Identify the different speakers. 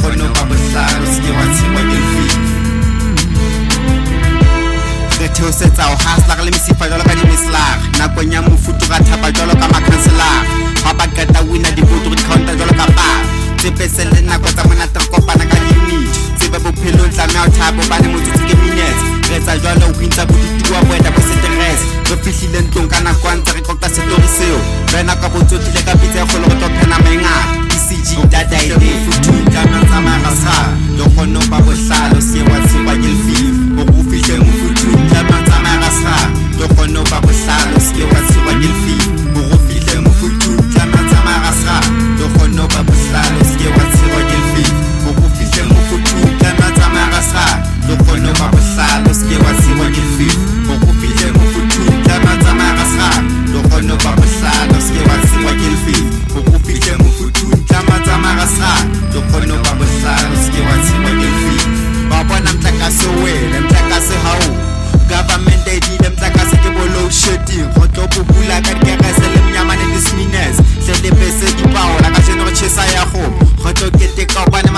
Speaker 1: kgone ba bohlalo se ke wa tshengwa ke lefifi re theosetsa ho hasla le mesifa jwalo ka dimeslag nakong ya mofuto ka thapa jwalo ka makhanselara ha ba qeta wina divoto re counter jwalo ka pa tsepese le nako tsa monate re kopana ka limit tsebe bophelong tlameha ho thabo ba le motsotso ke minutes re etsa jwalo ho intsa bodutua boeta bo stress re fihlile ntlong ka nako ntse re qoqa setori seo re naka botsotile ka pitsa e kgolo re tlo phena maengata DCG data ide futhi tjana tsamaya ka sa lo kgone ba bohlalo se wa tseba ke lefifi o go fihle mo futhi tjana tsamaya ka sa lo kgone ba bohlalo se wa tseba ke lefifi o go fihle mo futhi tjana tsamaya ka sa lo kgone ba bohlalo se wa tseba ke lefifi o go fihle mo futhi tjana tsamaya ka sa lo kgone ba bohlalo se wa tseba ke lefifi o go fihle mo futhi tjana tsamaya ka sa lo kgone ba bohlalo se wa tseba ke lefifi o go fihle mo futhi tjana tsamaya ka sa lo kgone ba bohlalo se wa tseba ke lefifi ba bona mtlakase wele mtlakase hao government edile mtlakase ke bolo shedding go tlo bubula ka dikerese le mnyamane dismines hle le bese di paola ka jeno re chesa ya go tlo keteka bana